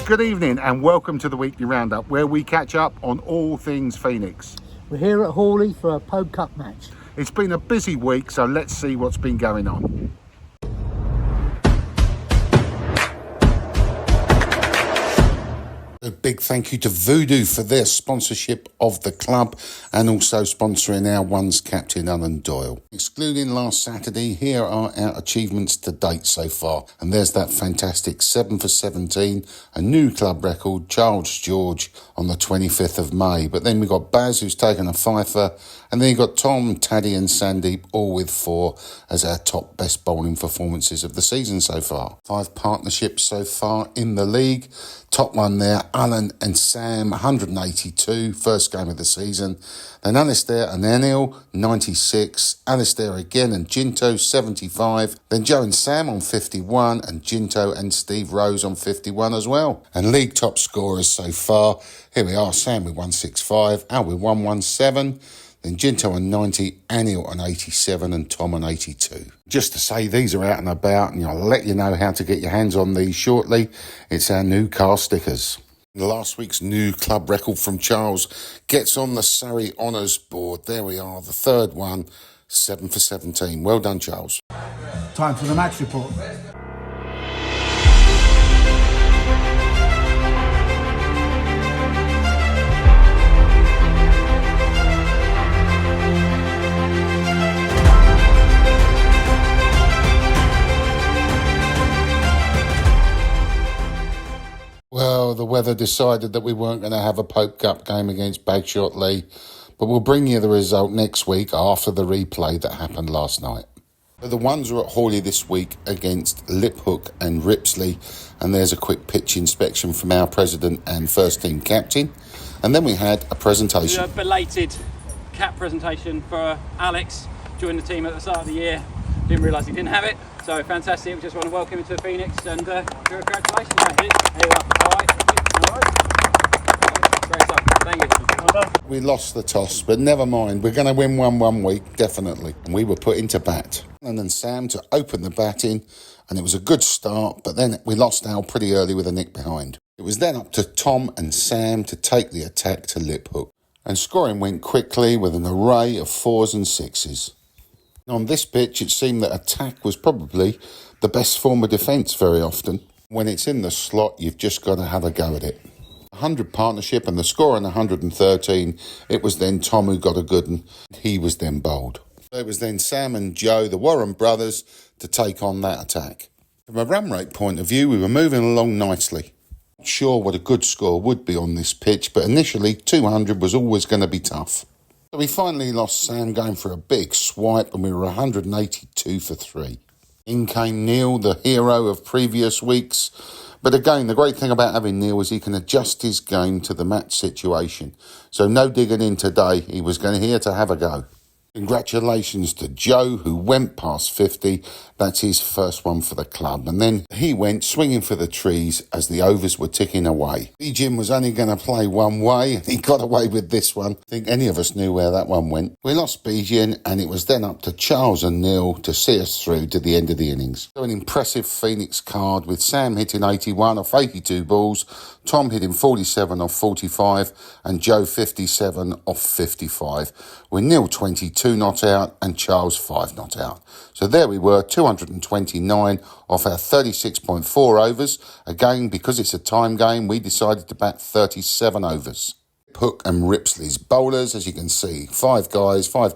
good evening and welcome to the weekly roundup where we catch up on all things Phoenix. We're here at Hawley for a Pole Cup match. It's been a busy week, so let's see what's been going on. A big thank you to Voodoo for their sponsorship of the club and also sponsoring our one's captain Alan Doyle. Excluding last Saturday, here are our achievements to date so far. And there's that fantastic 7 for 17, a new club record, Charles George on the 25th of May. But then we've got Baz who's taken a fifer, and then you've got Tom, Taddy and Sandeep all with 4 as our top best bowling performances of the season so far. 5 partnerships so far in the league. Top one there, Alan and Sam, 182, first game of the season. Then Alistair and Anil, 96. Alistair again and Jinto, 75. Then Joe and Sam on 51, and Jinto and Steve Rose on 51 as well. And league top scorers so far, here we are, Sam with 165, Al with 117. Then Jinto on 90, Anil on 87 and Tom on 82. Just to say these are out and about, and I'll let you know how to get your hands on these shortly. It's our new car stickers. Last week's new club record from Charles gets on the Surrey Honours board. There we are, the third one, 7 for 17. Well done, Charles. Time for the match report. Well, the weather decided that we weren't going to have a Pope Cup game against Bagshot Lee, but we'll bring you the result next week after the replay that happened last night. The ones are at Hawley this week against Liphook and Ripsley, and there's a quick pitch inspection from our president and first team captain. And then we had a presentation. A belated cap presentation for Alex, joined the team at the start of the year. Didn't realise he didn't have it, so fantastic. We just want to welcome him to Phoenix and congratulations, mate. Here you are. All right. Great stuff. Thank you. Well done. We lost the toss, but never mind. We're going to win one week, definitely. And we were put into bat. And then Sam to open the batting, and it was a good start, but then we lost Al pretty early with a nick behind. It was then up to Tom and Sam to take the attack to Liphook. And scoring went quickly with an array of 4s and 6s. On this pitch, it seemed that attack was probably the best form of defence very often. When it's in the slot, you've just got to have a go at it. 100 partnership and the score on 113, it was then Tom who got a good one. He was then bowled. It was then Sam and Joe, the Warren brothers, to take on that attack. From a run rate point of view, we were moving along nicely. Not sure what a good score would be on this pitch, but initially 200 was always going to be tough. So we finally lost Sam going for a big swipe, and we were 182 for 3. In came Neil, the hero of previous weeks. But again, the great thing about having Neil is he can adjust his game to the match situation. So no digging in today, he was going here to have a go. Congratulations to Joe, who went past 50. That's his first one for the club. And then he went swinging for the trees as the overs were ticking away. Jim was only going to play one way, and he got away with this one. I think any of us knew where that one went. We lost Bijin, and it was then up to Charles and Neil to see us through to the end of the innings. So an impressive Phoenix card with Sam hitting 81 off 82 balls, Tom hitting 47 off 45, and Joe 57 off 55. With Neil 22 not out and Charles 5 not out. So there we were, 229 off our 36.4 overs. Again, because it's a time game, we decided to bat 37 overs. Hook and Ripsley's bowlers, as you can see, 5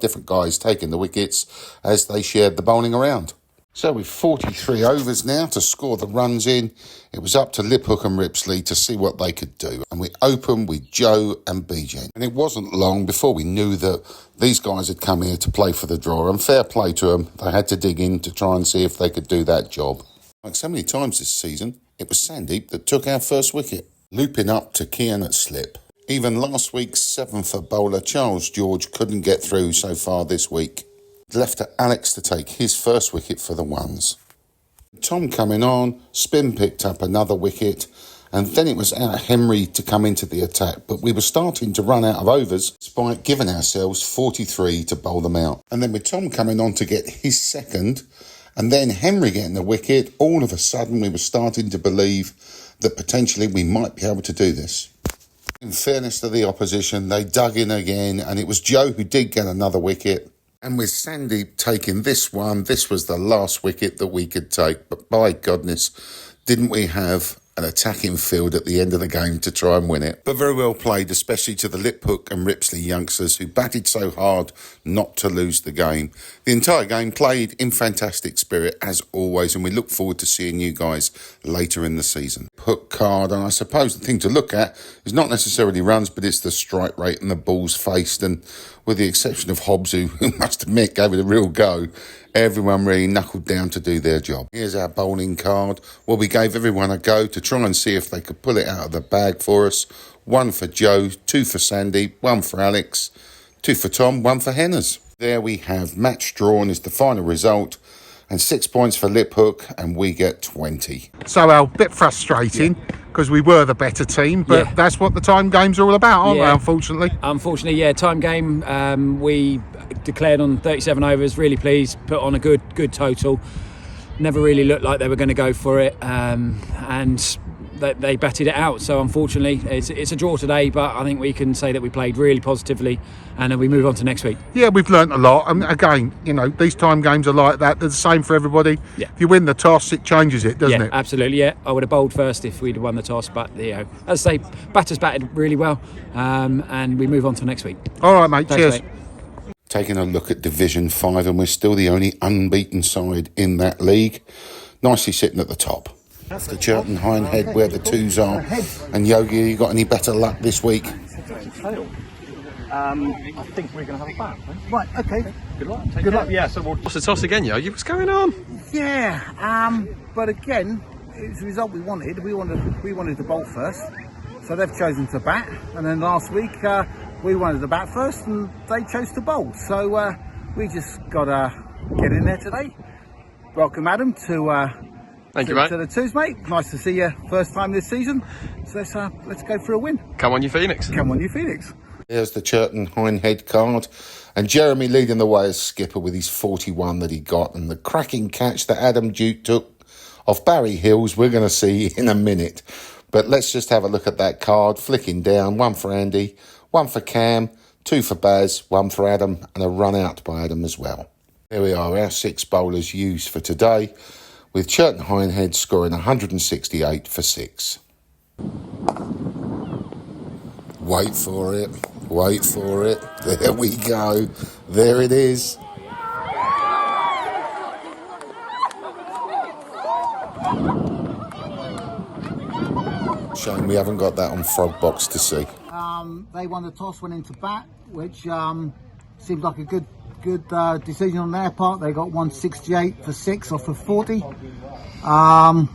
different guys taking the wickets as they shared the bowling around. So with 43 overs now to score the runs in, it was up to Liphook and Ripsley to see what they could do. And we opened with Joe and Bijin. And it wasn't long before we knew that these guys had come here to play for the draw. And fair play to them, they had to dig in to try and see if they could do that job. Like so many times this season, it was Sandeep that took our first wicket, looping up to Kian at slip. Even last week's 7 for bowler Charles George couldn't get through so far this week. Left to Alex to take his first wicket for the ones. Tom coming on, spin picked up another wicket, and then it was our Henry to come into the attack, but we were starting to run out of overs despite giving ourselves 43 to bowl them out. And then with Tom coming on to get his second, and then Henry getting the wicket, all of a sudden we were starting to believe that potentially we might be able to do this. In fairness to the opposition, they dug in again, and it was Joe who did get another wicket. And with Sandy taking this one, this was the last wicket that we could take. But by goodness, didn't we have an attacking field at the end of the game to try and win it. But very well played, especially to the Liphook and Ripsley youngsters who batted so hard not to lose the game. The entire game played in fantastic spirit as always, and we look forward to seeing you guys later in the season. Hook card, and I suppose the thing to look at is not necessarily runs, but it's the strike rate and the balls faced, and with the exception of Hobbs, who must admit gave it a real go, everyone really knuckled down to do their job. Here's our bowling card. Well, we gave everyone a go to try and see if they could pull it out of the bag for us. 1 for Joe, 2 for Sandy, 1 for Alex, 2 for Tom, 1 for Henners. There we have match drawn is the final result, and 6 points for Liphook, and we get 20. So, a bit frustrating because we were the better team, but that's what the time games are all about, aren't they, unfortunately? Unfortunately, yeah, time game. We declared on 37 overs, really pleased, put on a good total. Never really looked like they were going to go for it, and they batted it out. So unfortunately, it's a draw today, but I think we can say that we played really positively, and then we move on to next week. Yeah, we've learnt a lot, and again, you know, these time games are like that. They're the same for everybody. Yeah. If you win the toss, it changes it, doesn't it? Absolutely. Yeah, I would have bowled first if we'd won the toss, but as I say, batters batted really well, and we move on to next week. All right, mate. Thanks, cheers. mate. Taking a look at Division 5, and we're still the only unbeaten side in that league. Nicely sitting at the top. After Churton Hindhead, where the twos are. And Yogi, you got any better luck this week? I think we're going to have a bat. Right, okay. Good luck. Good luck. Yeah, so we'll toss the toss again, Yogi. What's going on? Yeah, but again, it's the result we wanted. We wanted to bowl first, so they've chosen to bat. And then last week, we wanted to bat first, and they chose to bowl. So we just got to get in there today. Welcome, Adam, Thank you, mate. to the twos, mate. Nice to see you first time this season. So let's go for a win. Come on, you Phoenix. Come on, you Phoenix. There's the Churton Hindhead card, and Jeremy leading the way as skipper with his 41 that he got, and the cracking catch that Adam Duke took off Barry Hills we're going to see in a minute. But let's just have a look at that card, flicking down. 1 for Andy, 1 for Cam, 2 for Baz, 1 for Adam, and a run out by Adam as well. There we are, our 6 bowlers used for today, with Churton Hindhead scoring 168 for 6. Wait for it. Wait for it. There we go. There it is. Shame we haven't got that on Frog Box to see. They won the toss, went into bat, which seemed like a good decision on their part. They got 168 for 6 off of 40.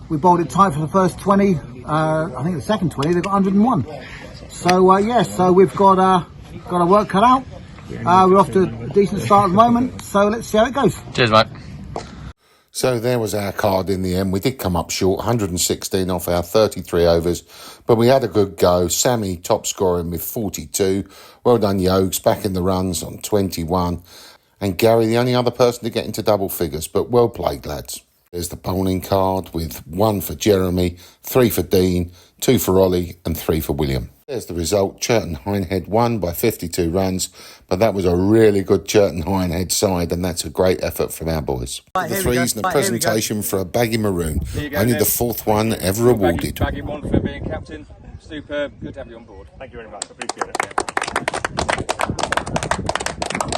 We bowled it tight for the first 20. I think the second 20 they got 101. So so we've got a work cut out. We're off to a decent start at the moment. So let's see how it goes. Cheers, mate. So there was our card in the end. We did come up short, 116 off our 33 overs, but we had a good go. Sammy top scoring with 42. Well done, Yogs, back in the runs on 21. And Gary, the only other person to get into double figures, but well played, lads. There's the bowling card with 1 for Jeremy, 3 for Dean, 2 for Ollie, and 3 for William. There's the result. Churton Hindhead won by 52 runs, but that was a really good Churton Hindhead side, and that's a great effort from our boys. Right, The here we threes go. and a Right, here we presentation for a baggy maroon. you go, Only Dave. the 4th one ever awarded. Baggy one for being captain. Superb. Good to have you on board. Thank you very much. Appreciate it.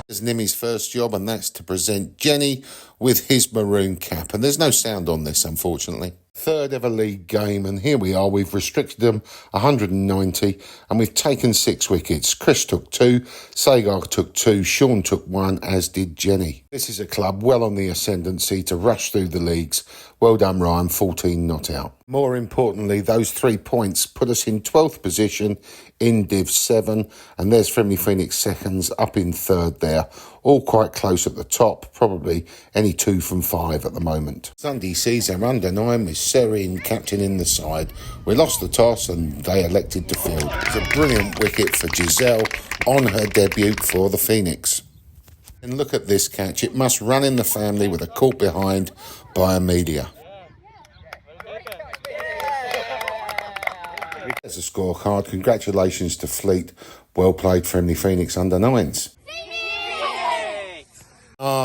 It's Nimmy's first job, and that's to present Jenny with his maroon cap. And there's no sound on this, unfortunately. 3rd ever league game, and here we are. We've restricted them 190, and we've taken 6 wickets. Chris took 2, Sagar took 2, Sean took 1, as did Jenny. This is a club well on the ascendancy to rush through the leagues. Well done, Ryan, 14 not out. More importantly, those 3 points put us in 12th position in Div 7, and there's Frimley Phoenix seconds up in 3rd there. All quite close at the top, probably any 2 from 5 at the moment. Sunday sees our under 9 with Surrey in captain in the side. We lost the toss and they elected to field. It's a brilliant wicket for Giselle on her debut for the Phoenix. And look at this catch. It must run in the family with a caught behind by a media. There's a scorecard. Congratulations to Fleet. Well played, Frimley Phoenix under-9s.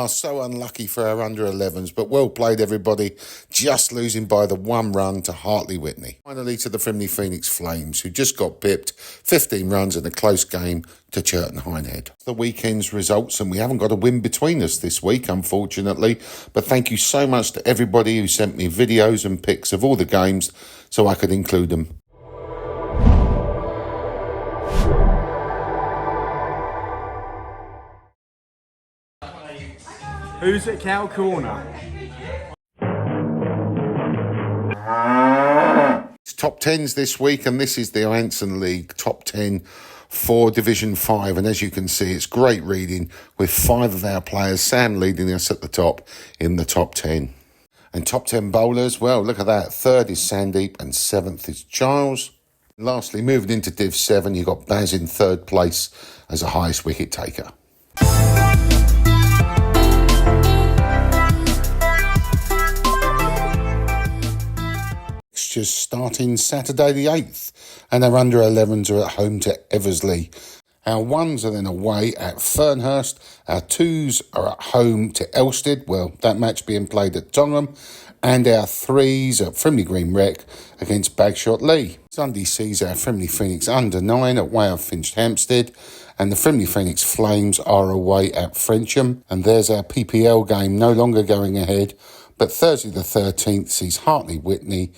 So unlucky for our under-11s, but well played, everybody. Just losing by the 1 run to Hartley Whitney. Finally to the Frimley Phoenix Flames, who just got pipped 15 runs in a close game to Churton Hindhead. The weekend's results, and we haven't got a win between us this week, unfortunately. But thank you so much to everybody who sent me videos and pics of all the games so I could include them. Who's at Cow Corner? It's top 10s this week, and this is the Anson League top 10 for Division 5. And as you can see, it's great reading with 5 of our players, Sam leading us at the top in the top 10. And top 10 bowlers, well, look at that. 3rd is Sandeep and 7th is Giles. Lastly, moving into Div 7, you've got Baz in 3rd place as the highest wicket taker. Just starting Saturday the 8th, and our under-11s are at home to Eversley. Our 1s are then away at Fernhurst. Our 2s are at home to Elstead, well, that match being played at Tongham, and our 3s at Frimley Green Rec against Bagshot Lee. Sunday sees our Frimley Phoenix under-9 at Way of Finch Hampstead, and the Frimley Phoenix Flames are away at Frensham. And there's our PPL game no longer going ahead, but Thursday the 13th sees Hartley Whitney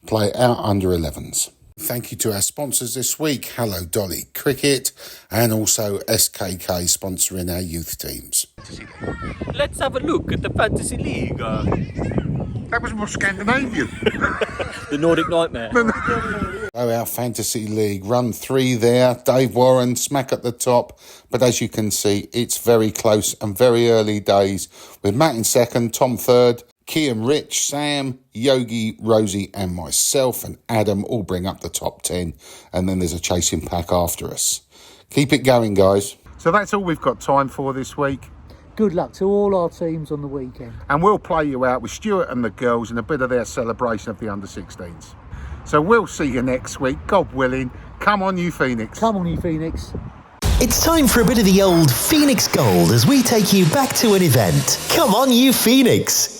play our under-11s. Thank you to our sponsors this week, Hello Dolly Cricket, and also SKK sponsoring our youth teams. Let's have a look at the Fantasy League. That was more Scandinavian. The Nordic Nightmare. So our Fantasy League, run 3 there, Dave Warren smack at the top, but as you can see, it's very close and very early days, with Matt in 2nd, Tom 3rd, Key and Rich, Sam, Yogi, Rosie and myself and Adam all bring up the top 10, and then there's a chasing pack after us. Keep it going, guys. So that's all we've got time for this week. Good luck to all our teams on the weekend. And we'll play you out with Stuart and the girls in a bit of their celebration of the under-16s. So we'll see you next week, God willing. Come on, you Phoenix. Come on, you Phoenix. It's time for a bit of the old Phoenix Gold as we take you back to an event. Come on, you Phoenix.